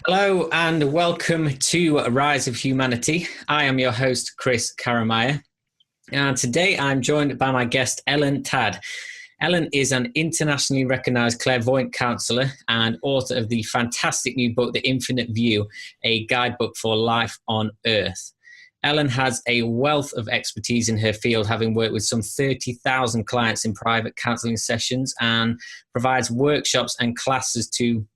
Hello and welcome to Rise of Humanity. I am your host, Chris Karamaya, and today I'm joined by my guest, Ellen Tadd. Ellen is an internationally recognized clairvoyant counsellor and author of the fantastic new book, The Infinite View, a guidebook for life on Earth. Ellen has a wealth of expertise in her field, having worked with some 30,000 clients in private counselling sessions, and provides workshops and classes to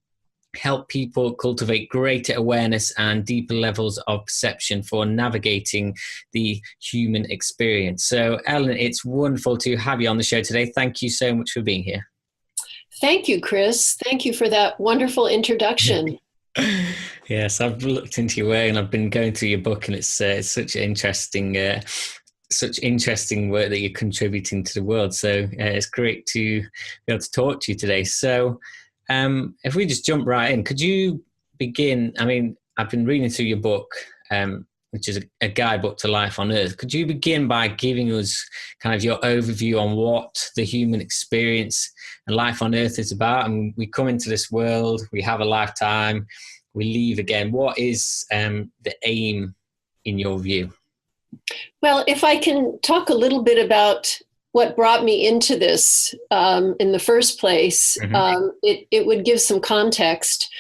help people cultivate greater awareness and deeper levels of perception for navigating the human experience. So, Ellen, it's wonderful to have you on the show today. Thank you so much for being here. Thank you, Chris. Thank you for that wonderful introduction. Yes, I've looked into your work and I've been going through your book, and it's such interesting work that you're contributing to the world. So it's great to be able to talk to you today. So if we just jump right in, could you begin? I mean, I've been reading through your book, which is a guidebook to life on Earth. Could you begin by giving us kind of your overview on what the human experience and life on Earth is about? And we come into this world, we have a lifetime, we leave again. What is the aim in your view? Well, if I can talk a little bit about what brought me into this in the first place, it would give some context.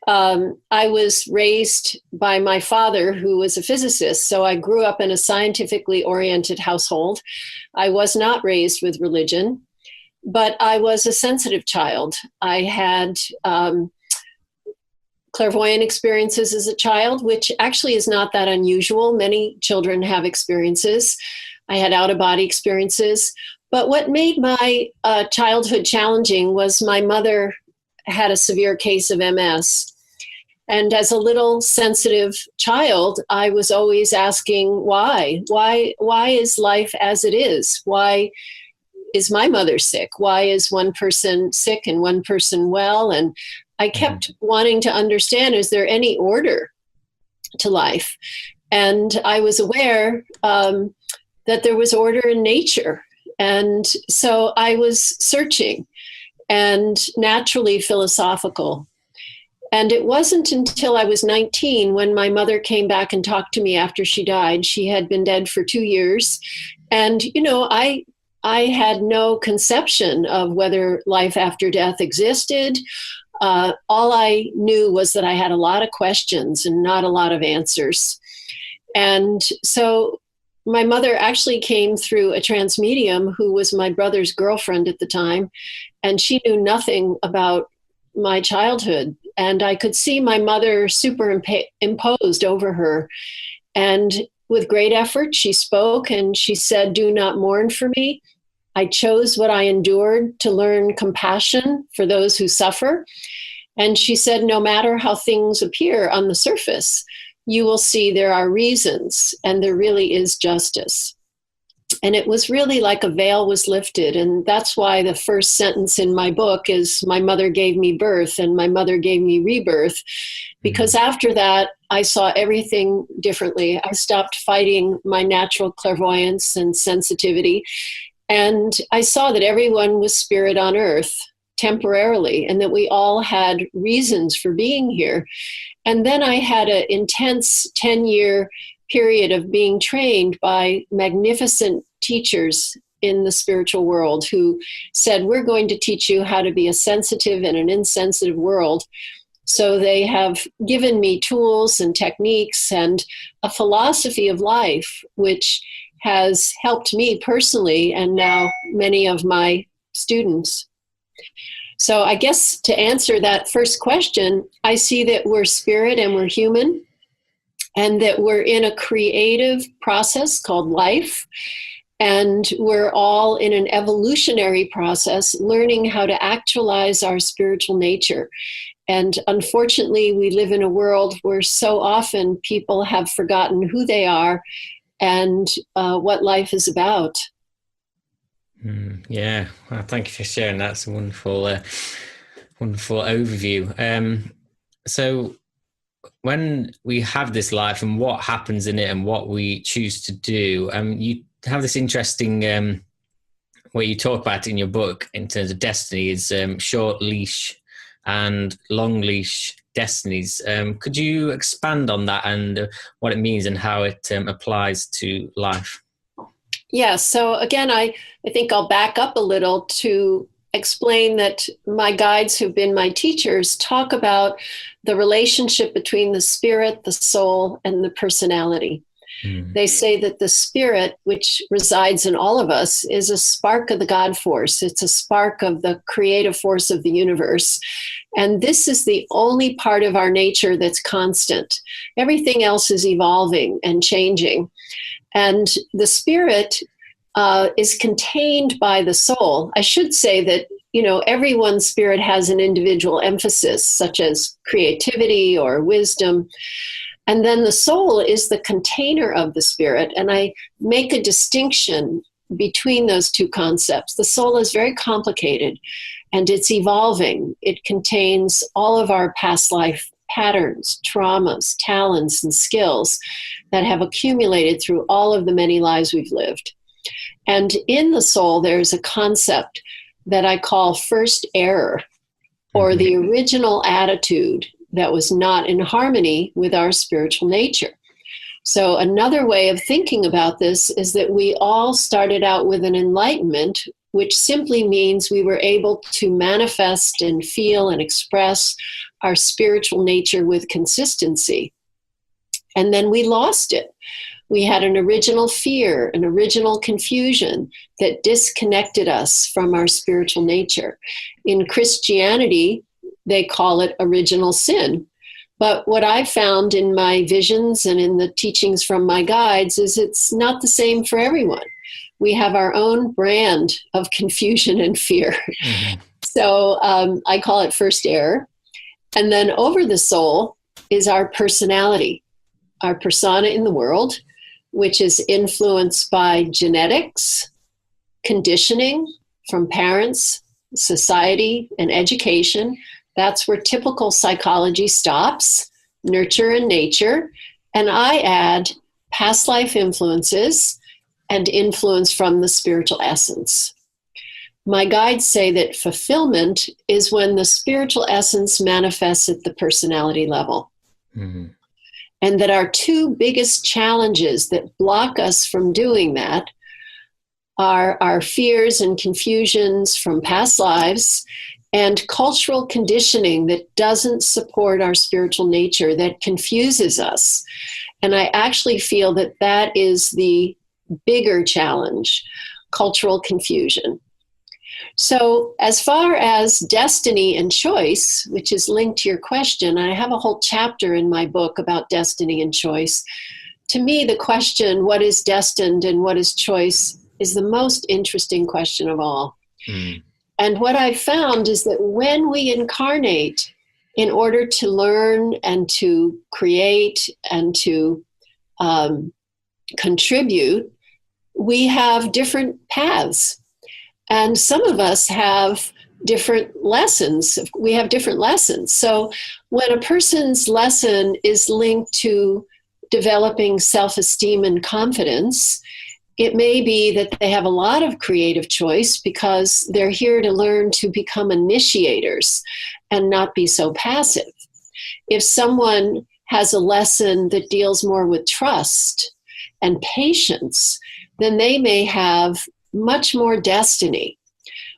I was raised by my father, who was a physicist, so I grew up in a scientifically oriented household. I was not raised with religion, but I was a sensitive child. I had clairvoyant experiences as a child, which actually is not that unusual. Many children have experiences. I had out-of-body experiences. But what made my childhood challenging was my mother had a severe case of MS. And as a little sensitive child, I was always asking, why? Why is life as it is? Why is my mother sick? Why is one person sick and one person well? And I kept wanting to understand, is there any order to life? And I was aware that there was order in nature. And so I was searching and naturally philosophical. And it wasn't until I was 19 when my mother came back and talked to me after she died. She had been dead for 2 years. And, you know, I had no conception of whether life after death existed. All I knew was that I had a lot of questions and not a lot of answers. And so my mother actually came through a trance medium who was my brother's girlfriend at the time, and she knew nothing about my childhood. And I could see my mother superimposed over her. And with great effort, she spoke and she said, "Do not mourn for me. I chose what I endured to learn compassion for those who suffer." And she said, "No matter how things appear on the surface, you will see there are reasons and there really is justice." And it was really like a veil was lifted. And that's why the first sentence in my book is, "My mother gave me birth and my mother gave me rebirth." Because after that, I saw everything differently. I stopped fighting my natural clairvoyance and sensitivity. And I saw that everyone was spirit on earth temporarily, and that we all had reasons for being here. And then I had an intense 10-year period of being trained by magnificent teachers in the spiritual world who said, "We're going to teach you how to be a sensitive in an insensitive world." So they have given me tools and techniques and a philosophy of life, which has helped me personally and now many of my students. So I guess to answer that first question, I see that we're spirit and we're human, and that we're in a creative process called life. And we're all in an evolutionary process, learning how to actualize our spiritual nature. And unfortunately, we live in a world where so often people have forgotten who they are and what life is about. Yeah, well, thank you for sharing. That's a wonderful overview. So when we have this life and what happens in it and what we choose to do, you have this interesting where you talk about in your book in terms of destiny is short leash and long leash destinies. Could you expand on that and what it means and how it applies to life? Yeah, so again, I think I'll back up a little to explain that my guides who've been my teachers talk about the relationship between the spirit, the soul, and the personality. They say that the spirit, which resides in all of us, is a spark of the God force. It's a spark of the creative force of the universe. And this is the only part of our nature that's constant. Everything else is evolving and changing. And the spirit is contained by the soul. I should say that, everyone's spirit has an individual emphasis, such as creativity or wisdom. And then the soul is the container of the spirit. And I make a distinction between those two concepts. The soul is very complicated and it's evolving. It contains all of our past life patterns, traumas, talents, and skills that have accumulated through all of the many lives we've lived. And in the soul, there's a concept that I call first error, or the original attitude that was not in harmony with our spiritual nature. So another way of thinking about this is that we all started out with an enlightenment, which simply means we were able to manifest and feel and express our spiritual nature with consistency. And then we lost it. We had an original fear, an original confusion that disconnected us from our spiritual nature. In Christianity, they call it original sin. But what I found in my visions and in the teachings from my guides is it's not the same for everyone. We have our own brand of confusion and fear. So I call it first error. And then over the soul is our personality, our persona in the world, which is influenced by genetics, conditioning from parents, society, and education. That's where typical psychology stops, nurture and nature. And I add past life influences and influence from the spiritual essence. My guides say that fulfillment is when the spiritual essence manifests at the personality level. And that our two biggest challenges that block us from doing that are our fears and confusions from past lives and cultural conditioning that doesn't support our spiritual nature, that confuses us. And I actually feel that that is the bigger challenge, cultural confusion. So as far as destiny and choice, which is linked to your question, I have a whole chapter in my book about destiny and choice. To me, the question, what is destined and what is choice, is the most interesting question of all. And what I've found is that when we incarnate in order to learn and to create and to contribute, we have different paths. And some of us have different lessons. We have different lessons. So when a person's lesson is linked to developing self-esteem and confidence, it may be that they have a lot of creative choice because they're here to learn to become initiators and not be so passive. If someone has a lesson that deals more with trust and patience, then they may have much more destiny,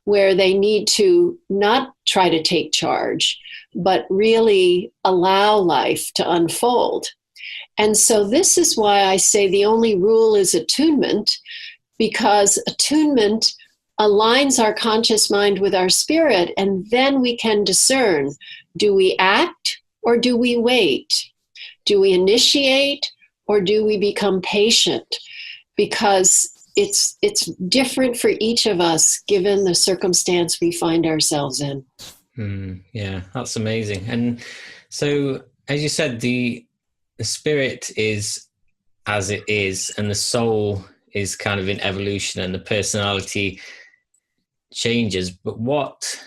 where they need to not try to take charge, but really allow life to unfold. And so this is why I say the only rule is attunement, because attunement aligns our conscious mind with our spirit, and then we can discern, do we act or do we wait? Do we initiate or do we become patient? Because it's different for each of us given the circumstance we find ourselves in. Yeah, that's amazing. And so, as you said, the spirit is as it is, and the soul is kind of in evolution, and the personality changes. But what's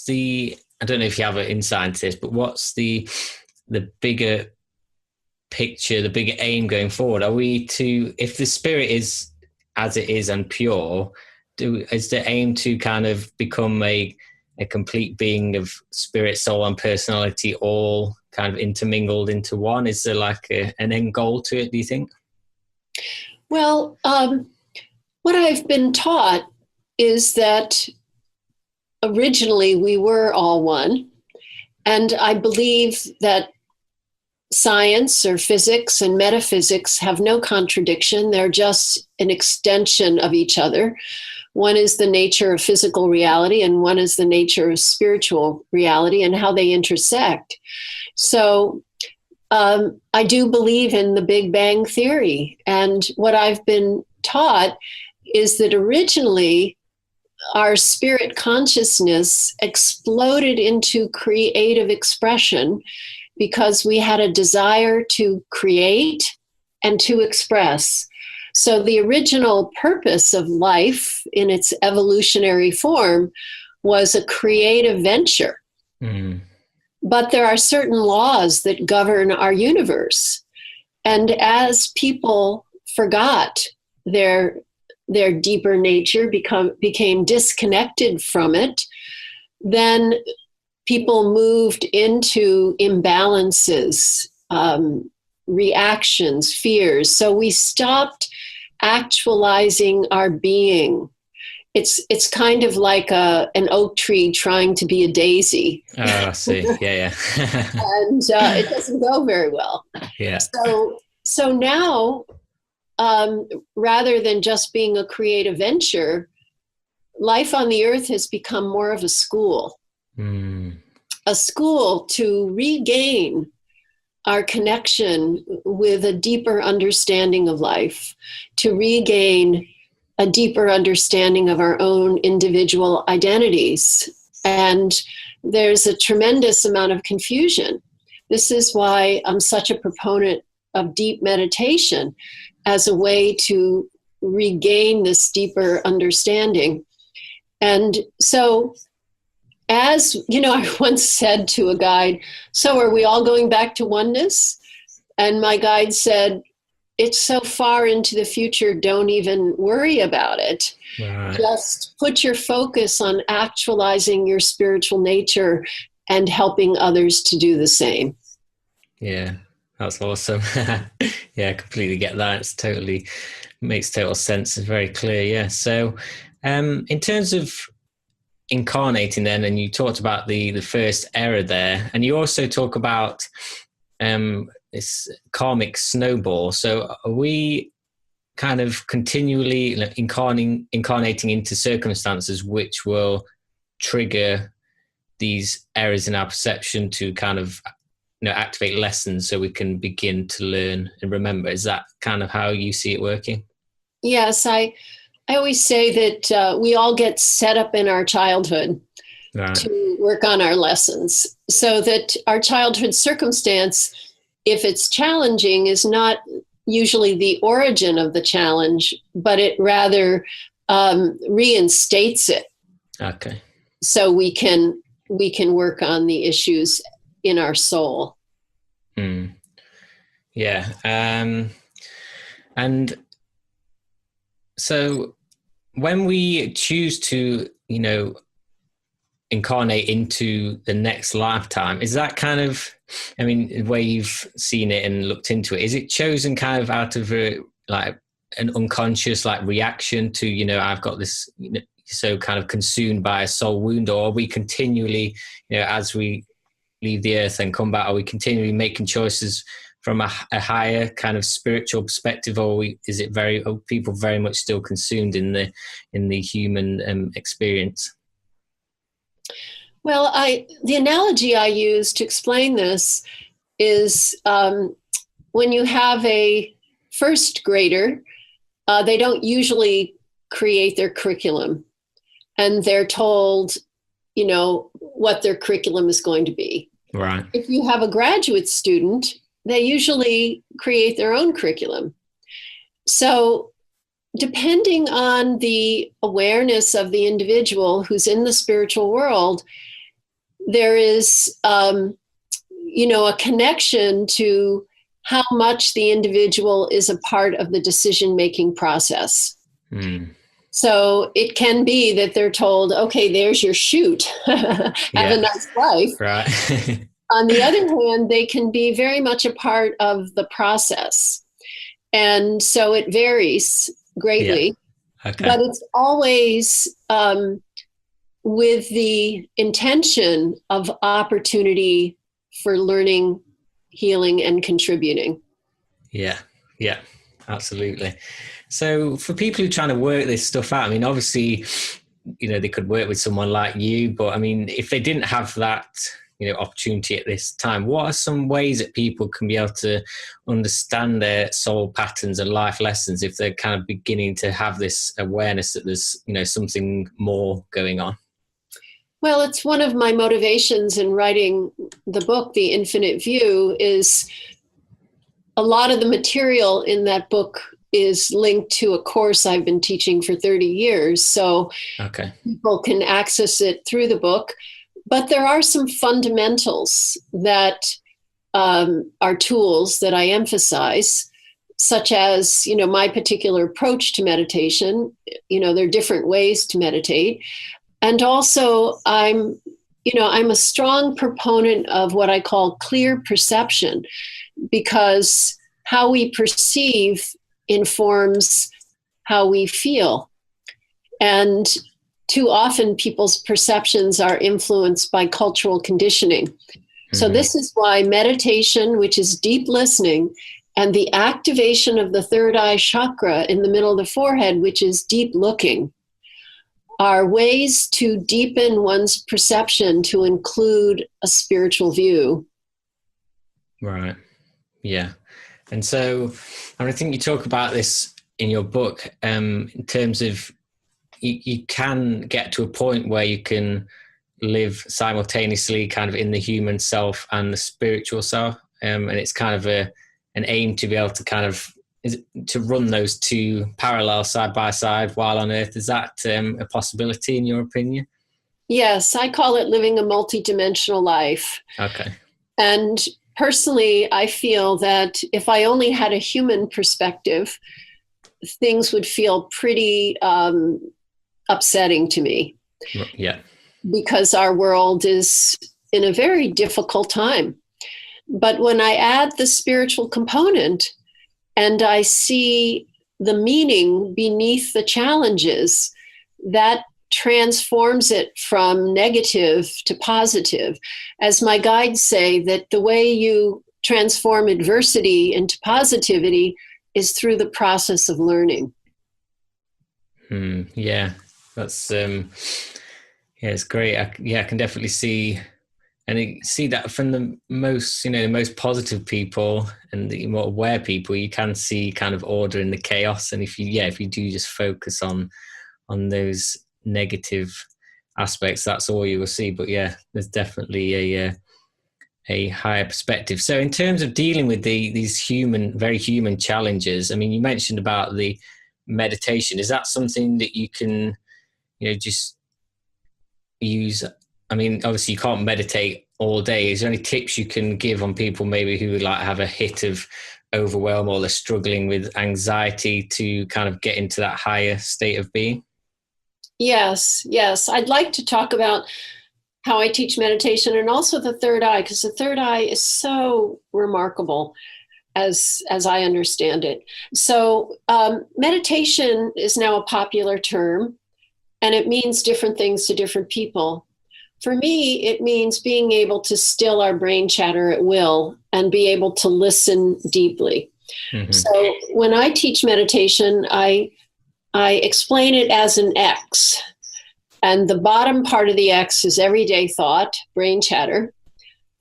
the, I don't know if you have an insight into this, but what's the bigger picture, the bigger aim going forward? Are we to, if the spirit is as it is and pure, is the aim to kind of become a a complete being of spirit, soul, and personality all kind of intermingled into one? Is there like an end goal to it, do you think? Well, what I've been taught is that originally we were all one. And I believe that science or physics and metaphysics have no contradiction. They're just an extension of each other. One is the nature of physical reality, and one is the nature of spiritual reality and how they intersect. So I do believe in the Big Bang Theory. And what I've been taught is that originally our spirit consciousness exploded into creative expression because we had a desire to create and to express. So the original purpose of life in its evolutionary form was a creative venture. Mm. But there are certain laws that govern our universe. And as people forgot their deeper nature, became disconnected from it, then people moved into imbalances, reactions, fears. So we stopped actualizing our being. It's kind of like an oak tree trying to be a daisy. Oh, I see. Yeah. And it doesn't go very well. Yeah. So now, rather than just being a creative venture, life on the earth has become more of a school. A school to regain our connection with a deeper understanding of life, to regain a deeper understanding of our own individual identities. And there's a tremendous amount of confusion. This is why I'm such a proponent of deep meditation as a way to regain this deeper understanding. And so, as you know, I once said to a guide, so are we all going back to oneness? And my guide said, it's so far into the future, don't even worry about it. Right. Just put your focus on actualizing your spiritual nature and helping others to do the same. Yeah, that's awesome. Yeah, I completely get that. It's totally makes total sense. It's very clear. Yeah. So in terms of incarnating then, and you talked about the first error there, and you also talk about this karmic snowball. So are we kind of continually incarnating into circumstances which will trigger these errors in our perception to kind of activate lessons so we can begin to learn and remember? Is that kind of how you see it working? Yes, I always say that we all get set up in our childhood to work on our lessons, so that our childhood circumstance, if it's challenging, is not usually the origin of the challenge, but it rather reinstates it. Okay. So we can work on the issues in our soul. Yeah. And so when we choose to, incarnate into the next lifetime, is that kind of, the way you've seen it and looked into it, is it chosen kind of out of an unconscious reaction to, I've got this, so kind of consumed by a soul wound, or are we continually, as we leave the earth and come back, are we continually making choices from a higher kind of spiritual perspective, or are people very much still consumed in the human experience? Well, the analogy I use to explain this is when you have a first grader, they don't usually create their curriculum, and they're told, what their curriculum is going to be. Right. If you have a graduate student, they usually create their own curriculum. So depending on the awareness of the individual who's in the spiritual world, there is, a connection to how much the individual is a part of the decision-making process. So it can be that they're told, okay, there's your shoot. Have a nice life. Right. On the other hand, they can be very much a part of the process. And so it varies greatly. Yeah. Okay. But it's always with the intention of opportunity for learning, healing, and contributing. Yeah. Yeah. Absolutely. So for people who are trying to work this stuff out, I mean, obviously, they could work with someone like you, but I mean, if they didn't have that, opportunity at this time, what are some ways that people can be able to understand their soul patterns and life lessons if they're kind of beginning to have this awareness that there's, something more going on? Well, it's one of my motivations in writing the book, The Infinite View, is a lot of the material in that book is linked to a course I've been teaching for 30 years. So people can access it through the book. But there are some fundamentals that are tools that I emphasize, such as, my particular approach to meditation. There are different ways to meditate. And also I'm a strong proponent of what I call clear perception, because how we perceive informs how we feel. And too often people's perceptions are influenced by cultural conditioning. Mm-hmm. So this is why meditation, which is deep listening, and the activation of the third eye chakra in the middle of the forehead, which is deep looking, are ways to deepen one's perception to include a spiritual view. Right. Yeah. And so I think you talk about this in your book, in terms of you can get to a point where you can live simultaneously kind of in the human self and the spiritual self. And it's kind of an aim to be able to kind of to run those two parallel side by side while on Earth. Is that a possibility in your opinion? Yes, I call it living a multidimensional life. Okay. And personally, I feel that if I only had a human perspective, things would feel pretty upsetting to me. Yeah. Because our world is in a very difficult time. But when I add the spiritual component and I see the meaning beneath the challenges, that transforms it from negative to positive. As my guides say, that the way you transform adversity into positivity is through the process of learning. Yeah, that's it's great. I can definitely see that from the most the most positive people and the more aware people, you can see kind of order in the chaos. And if you do just focus on those negative aspects, that's all you will see. But yeah, there's definitely a higher perspective. So in terms of dealing with these very human challenges, I mean, you mentioned about the meditation. Is that something that you can just use? I mean, obviously you can't meditate all day. Is there any tips you can give on people maybe who like have a hit of overwhelm or they're struggling with anxiety to kind of get into that higher state of being? Yes. I'd like to talk about how I teach meditation and also the third eye, because the third eye is so remarkable as I understand it. So meditation is now a popular term, and it means different things to different people. For me, it means being able to still our brain chatter at will and be able to listen deeply. Mm-hmm. So when I teach meditation, I explain it as an X. And the bottom part of the X is everyday thought, brain chatter.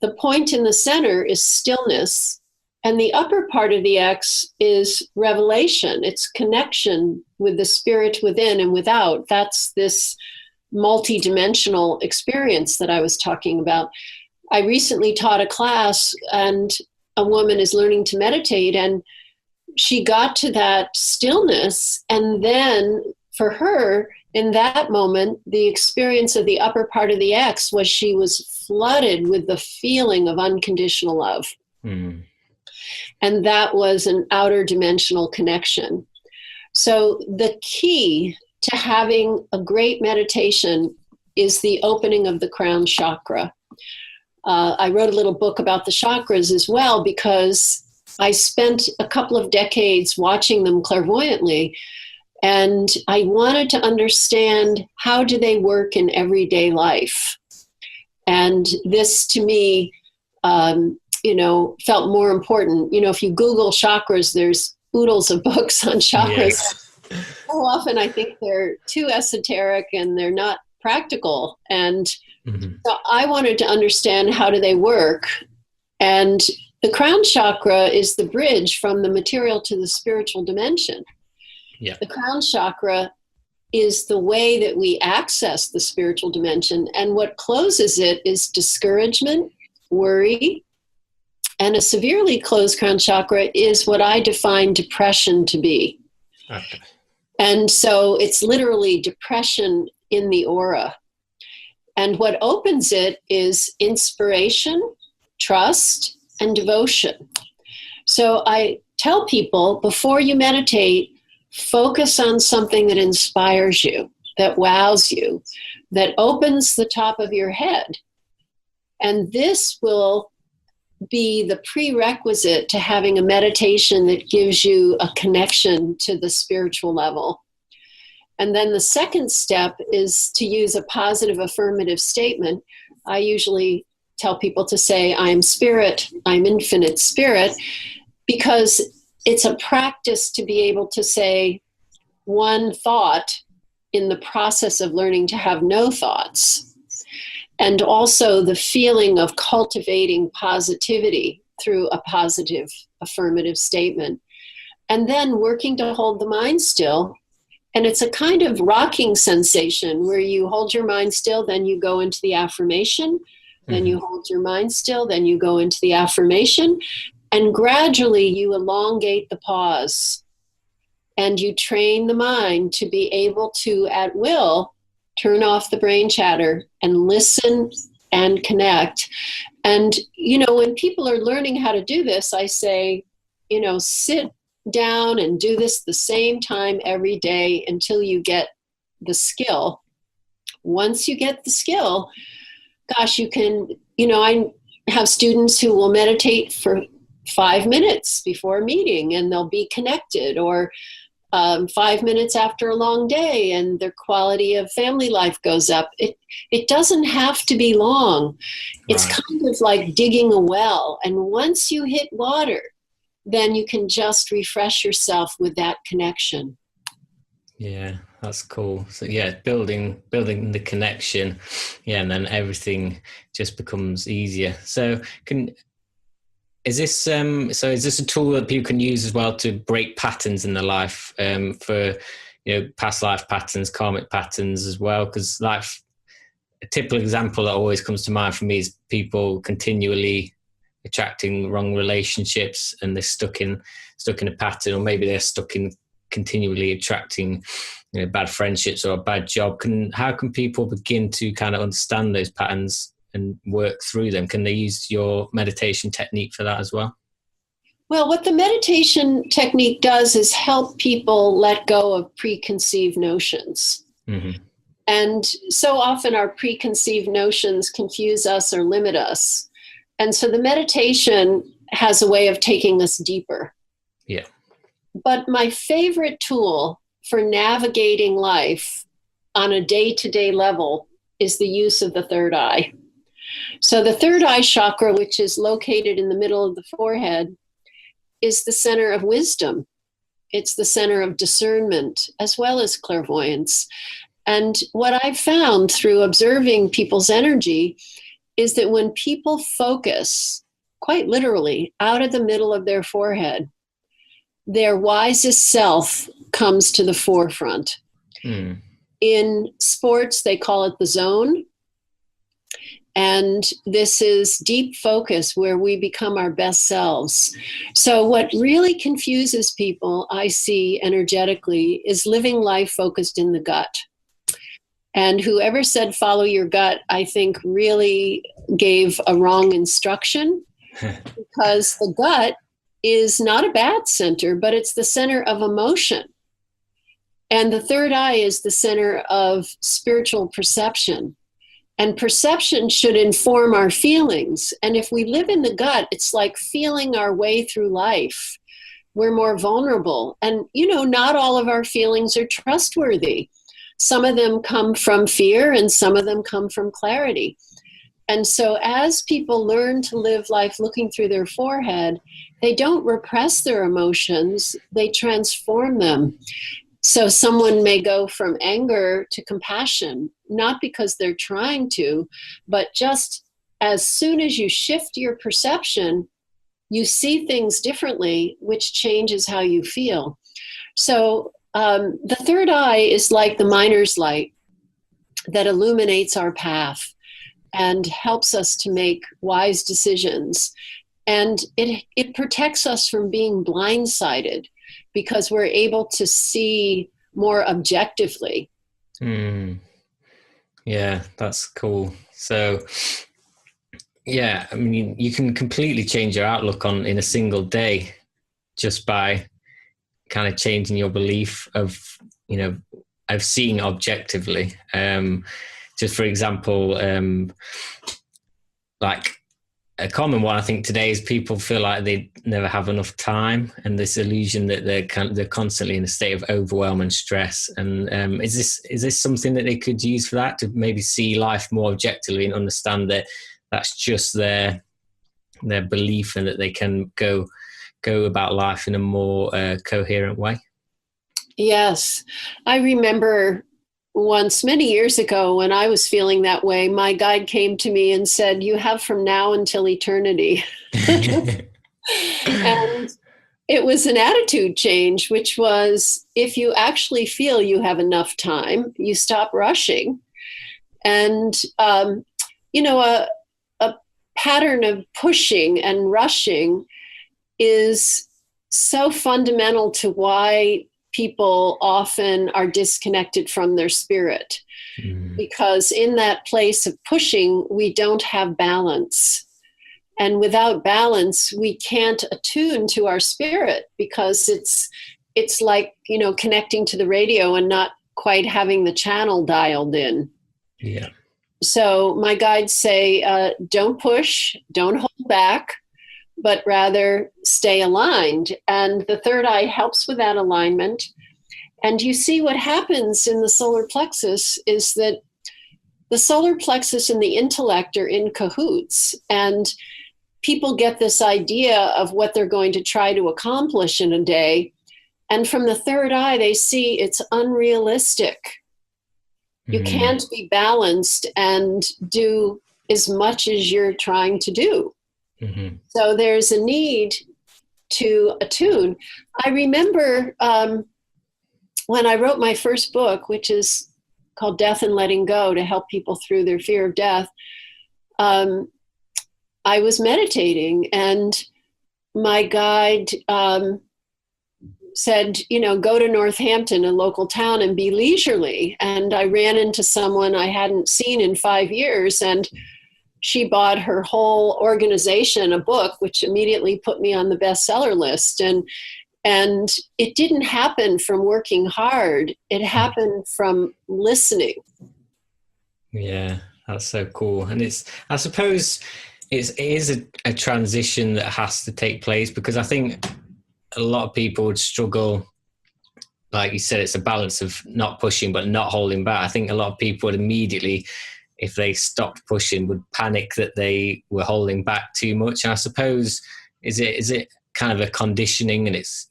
The point in the center is stillness. And the upper part of the X is revelation. It's connection with the spirit within and without. That's this multidimensional experience that I was talking about. I recently taught a class, and a woman is learning to meditate, and she got to that stillness. And then for her, in that moment, the experience of the upper part of the X was she was flooded with the feeling of unconditional love. Mm. And that was an outer dimensional connection. So the key to having a great meditation is the opening of the crown chakra. I wrote a little book about the chakras as well because I spent a couple of decades watching them clairvoyantly, and I wanted to understand how do they work in everyday life. And this, to me, felt more important. If you Google chakras, there's oodles of books on chakras. Yes. So often I think they're too esoteric and they're not practical. And so I wanted to understand how do they work. And the crown chakra is the bridge from the material to the spiritual dimension. Yeah. The crown chakra is the way that we access the spiritual dimension. And what closes it is discouragement, worry, and a severely closed crown chakra is what I define depression to be. Okay. And so it's literally depression in the aura. And what opens it is inspiration, trust, and devotion. So I tell people, before you meditate, focus on something that inspires you, that wows you, that opens the top of your head. And this will be the prerequisite to having a meditation that gives you a connection to the spiritual level. And then the second step is to use a positive affirmative statement. I usually tell people to say, I'm spirit, I'm infinite spirit, because it's a practice to be able to say one thought in the process of learning to have no thoughts. And also the feeling of cultivating positivity through a positive affirmative statement. And then working to hold the mind still. And it's a kind of rocking sensation where you hold your mind still, then you go into the affirmation, then you hold your mind still, then you go into the affirmation, and gradually you elongate the pause. And you train the mind to be able to, at will, turn off the brain chatter and listen and connect. And, when people are learning how to do this, I say, sit down and do this the same time every day until you get the skill. Once you get the skill, gosh, you can, I have students who will meditate for 5 minutes before a meeting and they'll be connected, or 5 minutes after a long day and their quality of family life goes up. It doesn't have to be long. It's kind of like digging a well. And once you hit water, then you can just refresh yourself with that connection. Yeah, that's cool. So building the connection, and then everything just becomes easier. So is this a tool that people can use as well to break patterns in their life, for past life patterns, karmic patterns as well? Because a typical example that always comes to mind for me is people continually attracting wrong relationships, and they're stuck in a pattern, or maybe they're stuck in continually attracting bad friendships or a bad job. How can people begin to kind of understand those patterns and work through them? Can they use your meditation technique for that as well? Well, what the meditation technique does is help people let go of preconceived notions. And so often our preconceived notions confuse us or limit us. And so the meditation has a way of taking us deeper. Yeah. But my favorite tool for navigating life on a day-to-day level is the use of the third eye. So the third eye chakra, which is located in the middle of the forehead, is the center of wisdom. It's the center of discernment as well as clairvoyance. And what I've found through observing people's energy is that when people focus, quite literally, out of the middle of their forehead, their wisest self comes to the forefront. In sports, they call it the zone. And this is deep focus where we become our best selves. So what really confuses people, I see energetically, is living life focused in the gut. And whoever said follow your gut, I think really gave a wrong instruction, because the gut is not a bad center, but it's the center of emotion. And the third eye is the center of spiritual perception. And perception should inform our feelings. And if we live in the gut, it's like feeling our way through life. We're more vulnerable. And, not all of our feelings are trustworthy. Some of them come from fear and some of them come from clarity. And so as people learn to live life looking through their forehead, they don't repress their emotions, they transform them. So someone may go from anger to compassion, not because they're trying to, but just as soon as you shift your perception, you see things differently, which changes how you feel. So the third eye is like the miner's light that illuminates our path and helps us to make wise decisions. And it protects us from being blindsided because we're able to see more objectively. Yeah, that's cool. So, yeah, I mean, you can completely change your outlook in a single day just by kind of changing your belief of seeing objectively. Just for example, like a common one I think today is people feel like they never have enough time, and this illusion that they're constantly in a state of overwhelm and stress. And is this something that they could use for that, to maybe see life more objectively and understand that that's just their belief, and that they can go about life in a more coherent way? Yes. I remember once many years ago when I was feeling that way, my guide came to me and said, "You have from now until eternity." And it was an attitude change, which was, if you actually feel you have enough time, you stop rushing. And, a pattern of pushing and rushing is so fundamental to why people often are disconnected from their spirit. Because in that place of pushing, we don't have balance. And without balance, we can't attune to our spirit, because it's like, connecting to the radio and not quite having the channel dialed in. Yeah. So my guides say, don't push, don't hold back, but rather stay aligned. And the third eye helps with that alignment. And you see what happens in the solar plexus is that the solar plexus and the intellect are in cahoots. And people get this idea of what they're going to try to accomplish in a day. And from the third eye, they see it's unrealistic. You can't be balanced and do as much as you're trying to do. So there's a need to attune. I remember when I wrote my first book, which is called Death and Letting Go, to help people through their fear of death, I was meditating, and my guide said, go to Northampton, a local town, and be leisurely. And I ran into someone I hadn't seen in 5 years, and she bought her whole organization a book, which immediately put me on the bestseller list. And it didn't happen from working hard. It happened from listening. Yeah, that's so cool. And I suppose it is a transition that has to take place, because I think a lot of people would struggle. Like you said, it's a balance of not pushing but not holding back. I think a lot of people would immediately, if they stopped pushing, would panic that they were holding back too much. And I suppose, is it kind of a conditioning, and it's,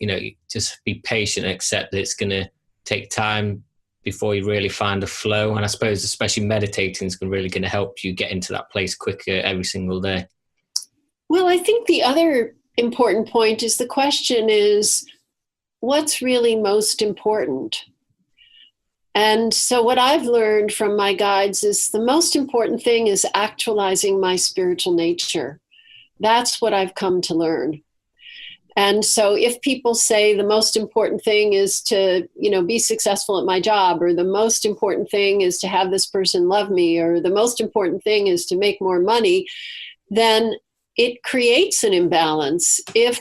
just be patient and accept that it's going to take time before you really find a flow. And I suppose especially meditating is really going to help you get into that place quicker every single day. Well, I think the other important point is, the question is, what's really most important? And so what I've learned from my guides is the most important thing is actualizing my spiritual nature. That's what I've come to learn. And so if people say the most important thing is to, be successful at my job, or the most important thing is to have this person love me, or the most important thing is to make more money, then it creates an imbalance. If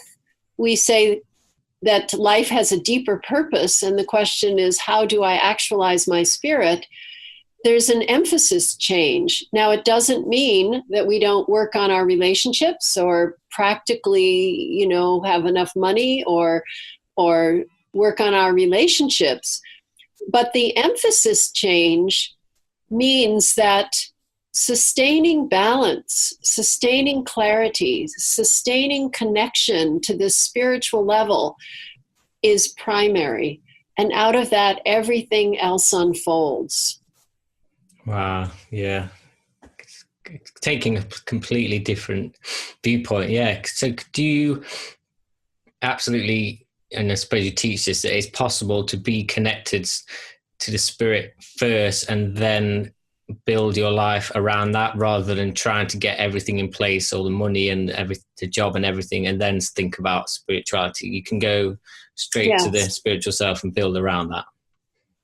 we say that life has a deeper purpose, and the question is, how do I actualize my spirit? There's an emphasis change. Now, it doesn't mean that we don't work on our relationships or practically, have enough money or work on our relationships. But the emphasis change means that sustaining balance, sustaining clarity, sustaining connection to this spiritual level is primary. And out of that, everything else unfolds. Wow. Yeah. Taking a completely different viewpoint. Yeah. So do you absolutely, and I suppose you teach this, that it's possible to be connected to the spirit first and then build your life around that, rather than trying to get everything in place, all the money and the job and everything, and then think about spirituality? You can go straight to the spiritual self and build around that.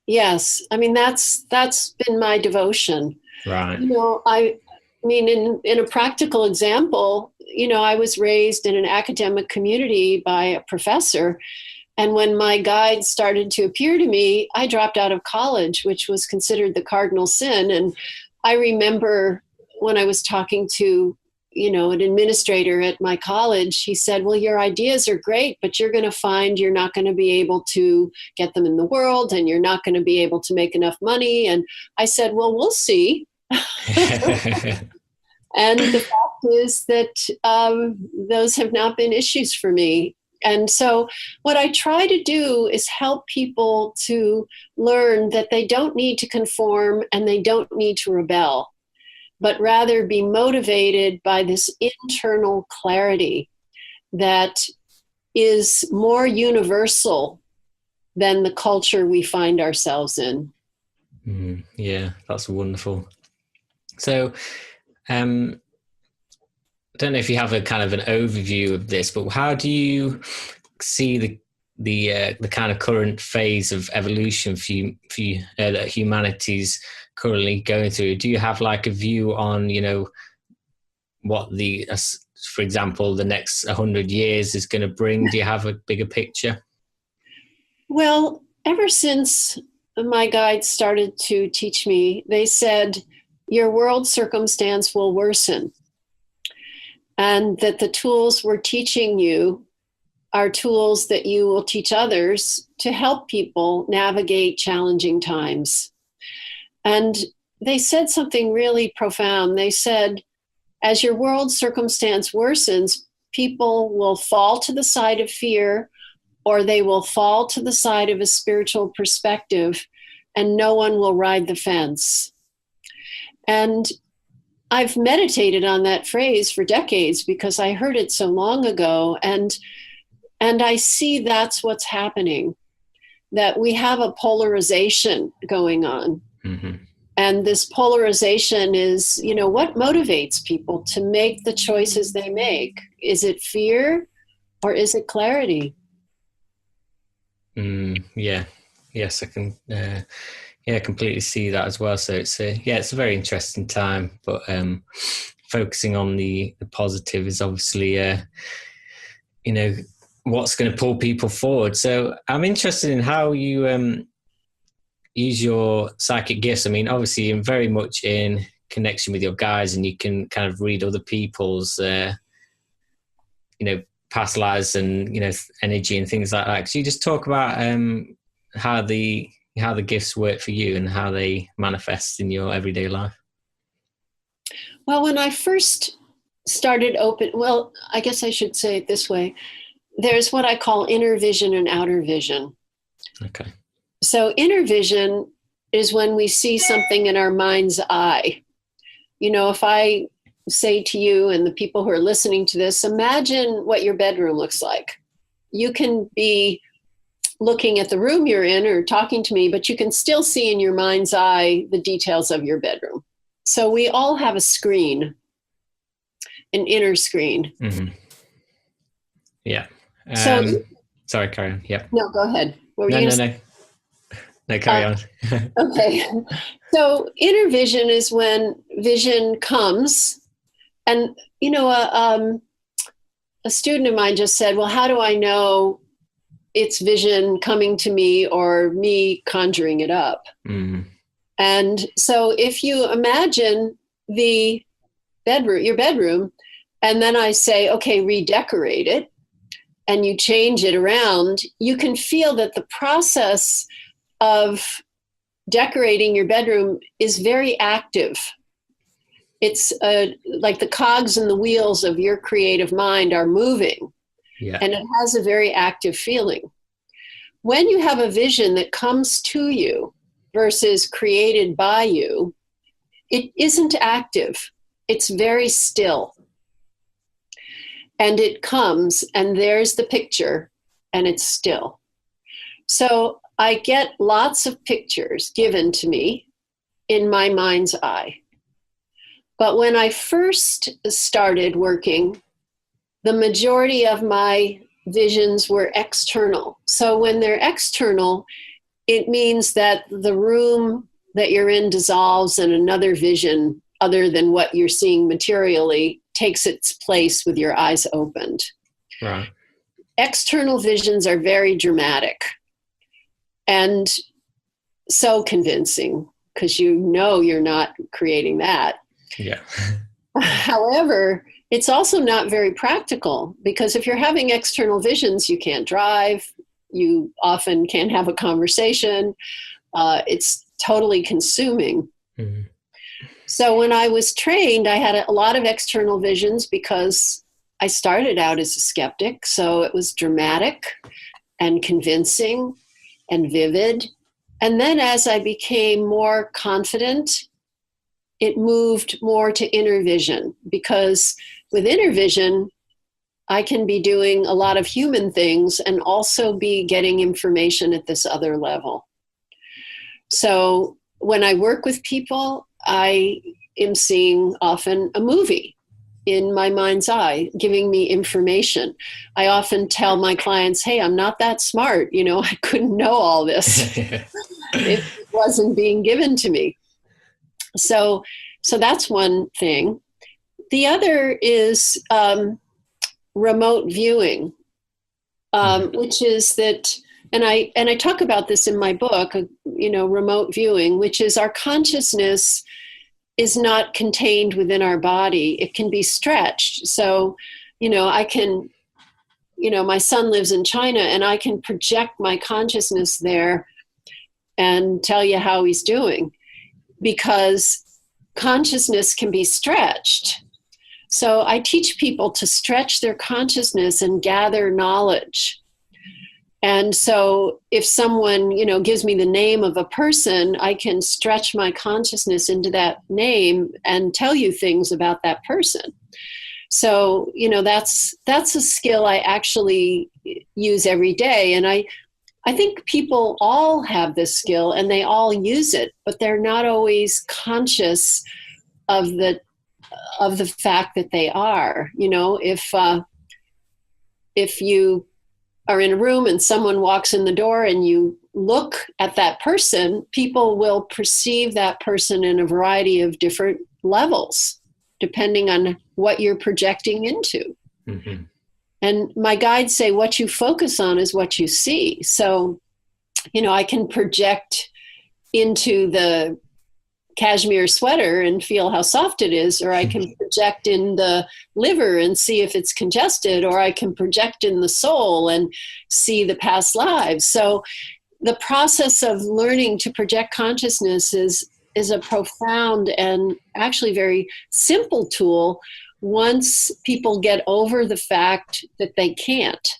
Yes. I mean, that's been my devotion. Right. I mean, in a practical example, I was raised in an academic community by a professor. And when my guides started to appear to me, I dropped out of college, which was considered the cardinal sin. And I remember when I was talking to, an administrator at my college, he said, well, your ideas are great, but you're going to find you're not going to be able to get them in the world, and you're not going to be able to make enough money. And I said, well, we'll see. And the fact is that those have not been issues for me. And so what I try to do is help people to learn that they don't need to conform and they don't need to rebel, but rather be motivated by this internal clarity that is more universal than the culture we find ourselves in. Yeah, that's wonderful. So, I don't know if you have a kind of an overview of this, but how do you see the kind of current phase of evolution for you that humanity's currently going through? Do you have like a view on, what for example, the next 100 years is going to bring? Do you have a bigger picture? Well, ever since my guides started to teach me, they said, your world circumstance will worsen. And that the tools we're teaching you are tools that you will teach others to help people navigate challenging times. And they said something really profound. They said, as your world circumstance worsens, people will fall to the side of fear, or they will fall to the side of a spiritual perspective, and no one will ride the fence. And I've meditated on that phrase for decades because I heard it so long ago. And I see that's what's happening, that we have a polarization going on. Mm-hmm. And this polarization is, what motivates people to make the choices they make? Is it fear or is it clarity? Yeah. Yes, I can completely see that as well. So it's a very interesting time, but focusing on the positive is obviously what's going to pull people forward. So I'm interested in how you use your psychic gifts. I mean, obviously you're very much in connection with your guides, and you can kind of read other people's past lives and energy and things like that. So you just talk about how the gifts work for you and how they manifest in your everyday life. Well, when I first started I guess I should say it this way. There's what I call inner vision and outer vision. Okay. So inner vision is when we see something in our mind's eye. If I say to you and the people who are listening to this, imagine what your bedroom looks like. You can be looking at the room you're in or talking to me, but you can still see in your mind's eye the details of your bedroom. So we all have a screen, an inner screen. Mm-hmm. Yeah. Sorry, carry on. Yeah. No, go ahead. No, carry on. Okay. So inner vision is when vision comes. And, a student of mine just said, well, how do I know it's vision coming to me or me conjuring it up. Mm. And so if you imagine the bedroom, your bedroom, and then I say, okay, redecorate it, and you change it around, you can feel that the process of decorating your bedroom is very active. It's like the cogs and the wheels of your creative mind are moving, and it has a very active feeling. When you have a vision that comes to you versus created by you, it isn't active. It's very still. And it comes, and there's the picture, and it's still. So I get lots of pictures given to me in my mind's eye. But when I first started working, the majority of my visions were external. So when they're external, it means that the room that you're in dissolves and another vision other than what you're seeing materially takes its place with your eyes opened. Right. External visions are very dramatic and so convincing because you know you're not creating that. Yeah. However, it's also not very practical because if you're having external visions, you can't drive, you often can't have a conversation. It's totally consuming. Mm. So when I was trained, I had a lot of external visions because I started out as a skeptic. So it was dramatic and convincing and vivid. And then as I became more confident, it moved more to inner vision, because with inner vision, I can be doing a lot of human things and also be getting information at this other level. So when I work with people, I am seeing often a movie in my mind's eye, giving me information. I often tell my clients, hey, I'm not that smart. You know, I couldn't know all this if it wasn't being given to me. So that's one thing. The other is remote viewing, which is that, and I talk about this in my book, remote viewing, which is our consciousness is not contained within our body. It can be stretched. So, I can, my son lives in China and I can project my consciousness there and tell you how he's doing, because consciousness can be stretched. So I teach people to stretch their consciousness and gather knowledge. And so if someone, gives me the name of a person, I can stretch my consciousness into that name and tell you things about that person. So, that's a skill I actually use every day. And I think people all have this skill and they all use it, but they're not always conscious of the fact that they are. If you are in a room and someone walks in the door and you look at that person, people will perceive that person in a variety of different levels, depending on what you're projecting into. Mm-hmm. And my guides say what you focus on is what you see. So, I can project into the cashmere sweater and feel how soft it is, or I can project in the liver and see if it's congested, or I can project in the soul and see the past lives. So the process of learning to project consciousness is a profound and actually very simple tool once people get over the fact that they can't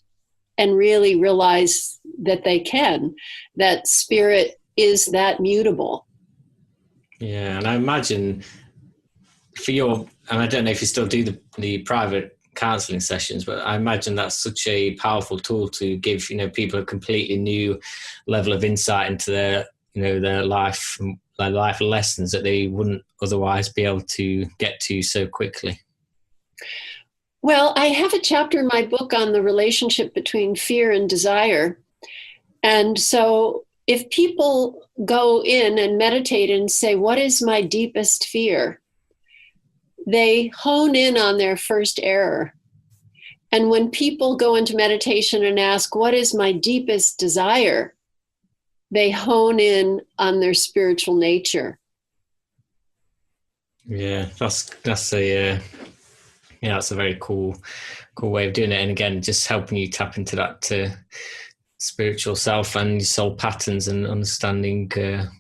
and really realize that they can, that spirit is that mutable. Yeah, and I imagine and I don't know if you still do the private counselling sessions, but I imagine that's such a powerful tool to give, people a completely new level of insight into their life lessons that they wouldn't otherwise be able to get to so quickly. Well, I have a chapter in my book on the relationship between fear and desire. And so if people go in and meditate and say, what is my deepest fear? They hone in on their first error. And when people go into meditation and ask, what is my deepest desire? They hone in on their spiritual nature. Yeah, that's a that's a very cool way of doing it. And again, just helping you tap into that spiritual self and your soul patterns and understanding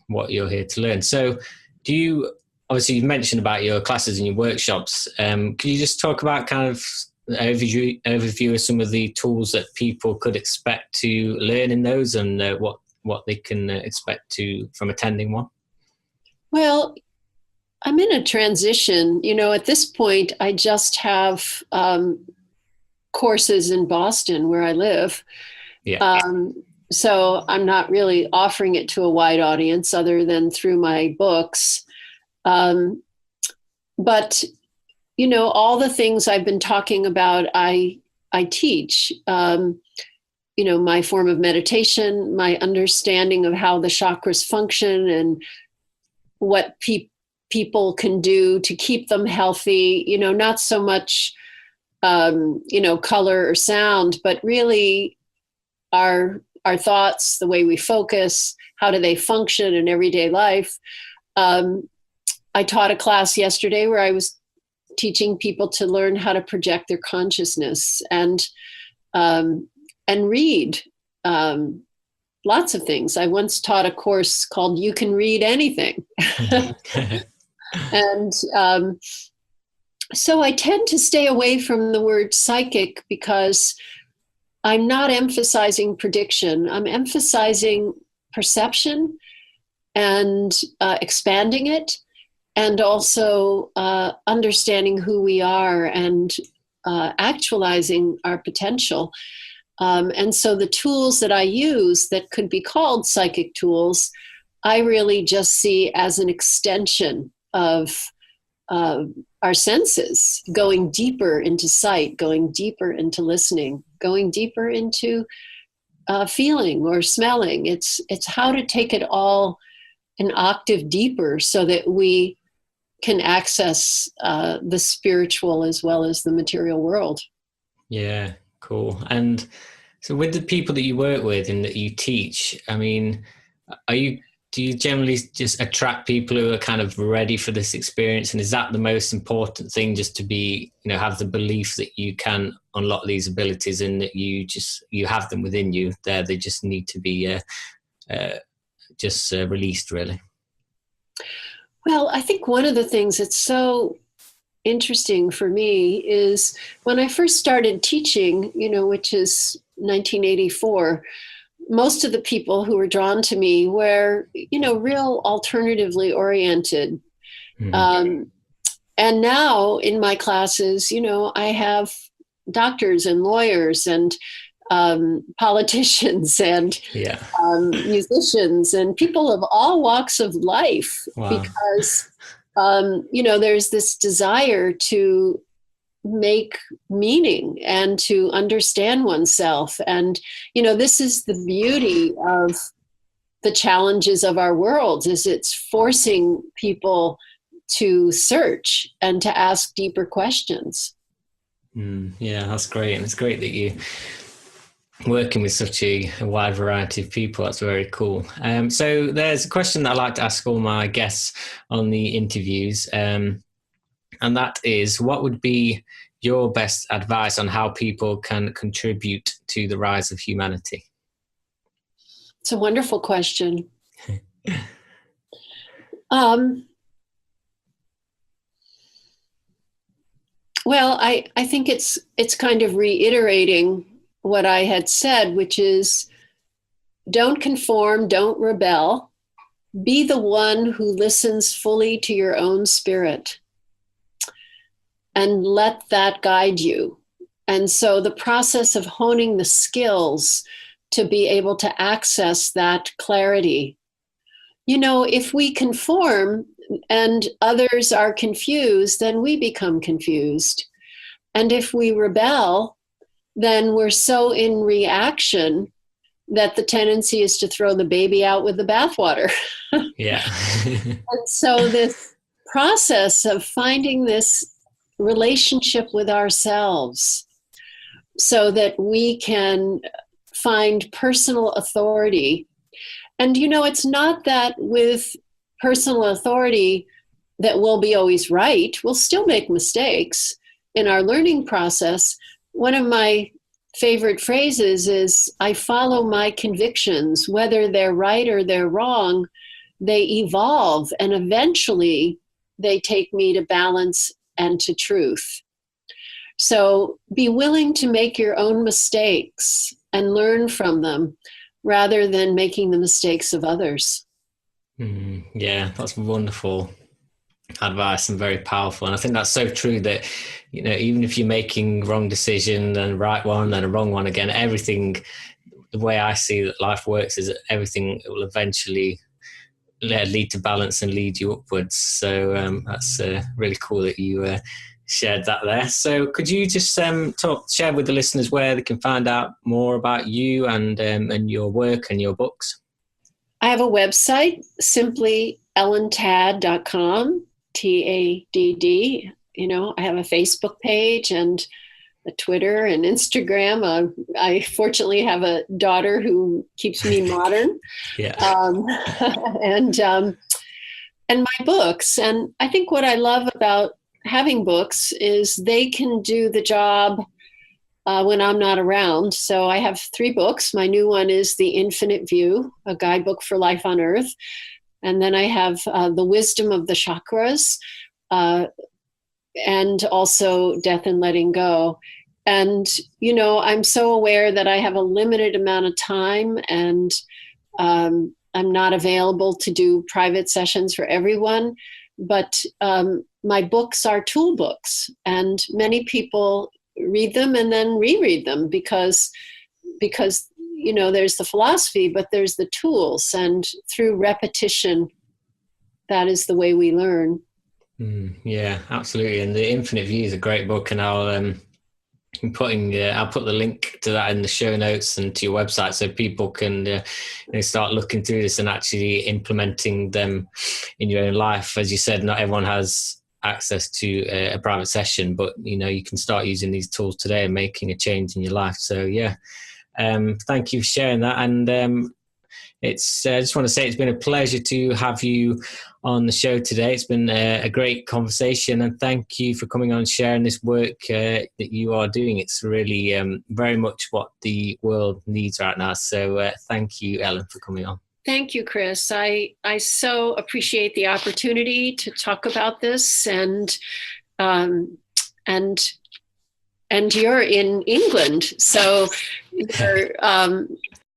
what you're here to learn. So do you, obviously you mentioned about your classes and your workshops. Could you just talk about kind of overview of some of the tools that people could expect to learn in those, and what they can expect from attending one? Well, I'm in a transition. At this point, I just have courses in Boston where I live. Yeah. So I'm not really offering it to a wide audience other than through my books. But, all the things I've been talking about, I teach. My form of meditation, my understanding of how the chakras function and what people can do to keep them healthy, not so much, color or sound, but really our thoughts, the way we focus, how do they function in everyday life. I taught a class yesterday where I was teaching people to learn how to project their consciousness and read lots of things. I once taught a course called You Can Read Anything. And so I tend to stay away from the word psychic because I'm not emphasizing prediction. I'm emphasizing perception and expanding it, and also understanding who we are and actualizing our potential. And so the tools that I use that could be called psychic tools, I really just see as an extension of our senses, going deeper into sight, going deeper into listening, going deeper into feeling or smelling. It's how to take it all an octave deeper so that we can access the spiritual as well as the material world. Yeah, cool. And so with the people that you work with and that you teach, I mean, do you generally just attract people who are kind of ready for this experience? And is that the most important thing, just to be, have the belief that you can unlock these abilities and that you have them within you there? They just need to be released, really. Well, I think one of the things that's so interesting for me is when I first started teaching, which is 1984, most of the people who were drawn to me were, real alternatively oriented. Mm-hmm. And now in my classes, I have doctors and lawyers and politicians and musicians and people of all walks of life. Wow. Because, there's this desire to make meaning and to understand oneself. And, this is the beauty of the challenges of our world, is it's forcing people to search and to ask deeper questions. Yeah, that's great. And it's great that you working with such a wide variety of people. That's very cool. So there's a question that I like to ask all my guests on the interviews. And that is, what would be your best advice on how people can contribute to the rise of humanity? It's a wonderful question. Well, I think it's kind of reiterating what I had said, which is don't conform, don't rebel. Be the one who listens fully to your own spirit and let that guide you. And so the process of honing the skills to be able to access that clarity. If we conform and others are confused, then we become confused. And if we rebel, then we're so in reaction that the tendency is to throw the baby out with the bathwater. Yeah. And so this process of finding this relationship with ourselves, so that we can find personal authority. And, it's not that with personal authority that we'll be always right. We'll still make mistakes in our learning process. One of my favorite phrases is, I follow my convictions, whether they're right or they're wrong, they evolve and eventually they take me to balance and to truth. So be willing to make your own mistakes and learn from them rather than making the mistakes of others. Yeah, that's wonderful advice and very powerful. And I think that's so true that, even if you're making wrong decision and right one and a wrong one again, everything, the way I see that life works is that everything will eventually lead to balance and lead you upwards. So that's really cool that you shared that there. So could you just share with the listeners where they can find out more about you and your work and your books? I have a website, simply ellentadd.com, TADD. I have a Facebook page and a Twitter and Instagram. I fortunately have a daughter who keeps me modern. Yeah. And my books. And I think what I love about having books is they can do the job when I'm not around. So I have 3 books. My new one is The Infinite View, a guidebook for life on Earth. And then I have The Wisdom of the Chakras, and also Death and Letting Go. And, I'm so aware that I have a limited amount of time, and I'm not available to do private sessions for everyone. But my books are tool books, and many people read them and then reread them because there's the philosophy, but there's the tools, and through repetition, that is the way we learn. Yeah, absolutely. And The Infinite View is a great book, and I'll put the link to that in the show notes and to your website so people can start looking through this and actually implementing them in your own life. As you said, not everyone has access to a private session, but you can start using these tools today and making a change in your life. So yeah, thank you for sharing that. And I just want to say it's been a pleasure to have you on the show today. It's been a great conversation, and thank you for coming on and sharing this work that you are doing. It's really very much what the world needs right now. So thank you, Ellen, for coming on. Thank you, Chris. I so appreciate the opportunity to talk about this, and you're in England, so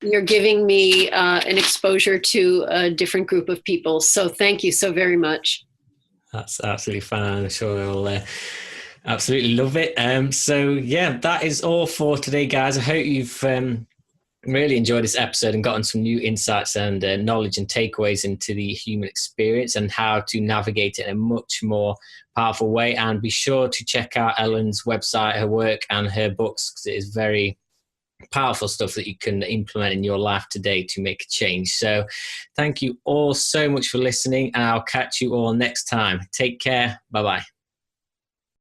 you're giving me an exposure to a different group of people. So thank you so very much. That's absolutely fine. I'm sure they'll absolutely love it. So yeah, that is all for today, guys. I hope you've really enjoyed this episode and gotten some new insights and knowledge and takeaways into the human experience and how to navigate it in a much more powerful way. And be sure to check out Ellen's website, her work, and her books, because it is very powerful stuff that you can implement in your life today to make a change. So thank you all so much for listening, and I'll catch you all next time. Take care. Bye-bye.